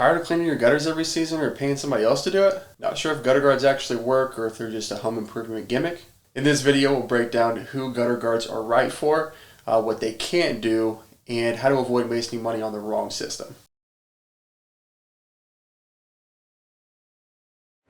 Tired of cleaning your gutters every season or paying somebody else to do it? Not sure if gutter guards actually work or if they're just a home improvement gimmick? In this video, we'll break down who gutter guards are right for, what they can't do, and how to avoid wasting money on the wrong system.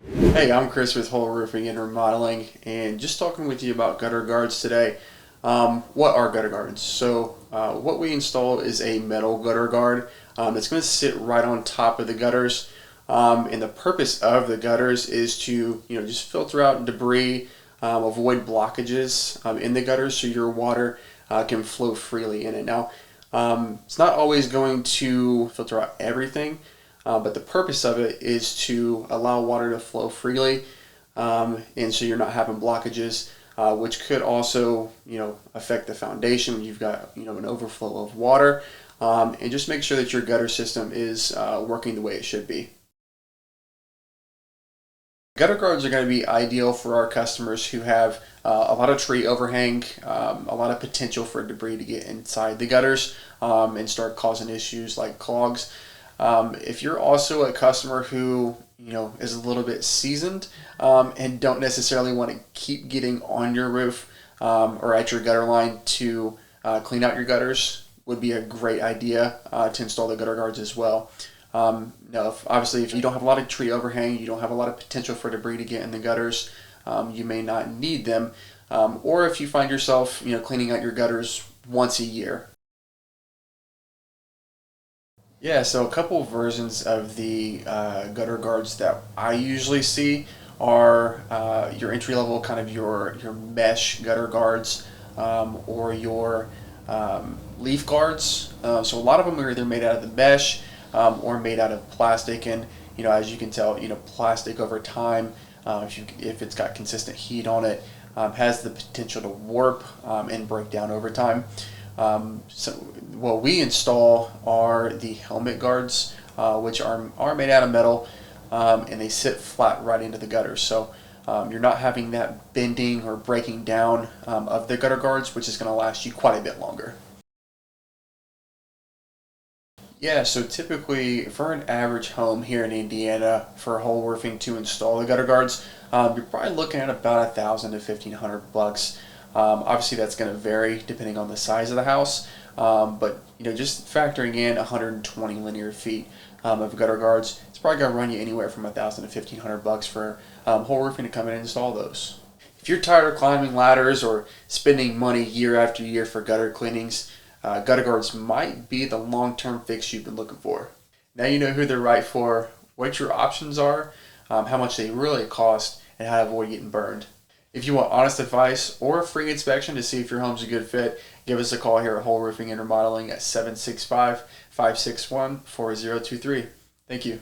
Hey, I'm Chris with Hoel Roofing and Remodeling, and just talking with you about gutter guards today. What are gutter guards? So what we install is a metal gutter guard that's going to sit right on top of the gutters. And the purpose of the gutters is to just filter out debris, avoid blockages in the gutters so your water can flow freely in it. Now, it's not always going to filter out everything, but the purpose of it is to allow water to flow freely, and so you're not having blockages, which could also affect the foundation when you've got an overflow of water, and just make sure that your gutter system is working the way it should be. Gutter guards are going to be ideal for our customers who have a lot of tree overhang, a lot of potential for debris to get inside the gutters and start causing issues like clogs. If you're also a customer who is a little bit seasoned and don't necessarily want to keep getting on your roof or at your gutter line to clean out your gutters, would be a great idea to install the gutter guards as well. Now, obviously, if you don't have a lot of tree overhang, you don't have a lot of potential for debris to get in the gutters, you may not need them. Or if you find yourself cleaning out your gutters once a year. Yeah, so a couple of versions of the gutter guards that I usually see are your entry level, kind of your mesh gutter guards, or your leaf guards. So a lot of them are either made out of the mesh or made out of plastic, and as you can tell, plastic over time, if it's got consistent heat on it, has the potential to warp and break down over time. So what we install are the helmet guards, which are made out of metal, and they sit flat right into the gutters. So you're not having that bending or breaking down of the gutter guards, which is going to last you quite a bit longer. Yeah, so typically for an average home here in Indiana for Hoel Roofing to install the gutter guards, you're probably looking at about $1,000 to $1,500. Obviously, that's going to vary depending on the size of the house, but just factoring in 120 linear feet of gutter guards, it's probably going to run you anywhere from $1,000 to $1,500 for Hoel Roofing to come in and install those. If you're tired of climbing ladders or spending money year after year for gutter cleanings, gutter guards might be the long-term fix you've been looking for. Now you know who they're right for, what your options are, how much they really cost, and how to avoid getting burned. If you want honest advice or a free inspection to see if your home's a good fit, give us a call here at Hoel Roofing and Remodeling at 765-561-4023. Thank you.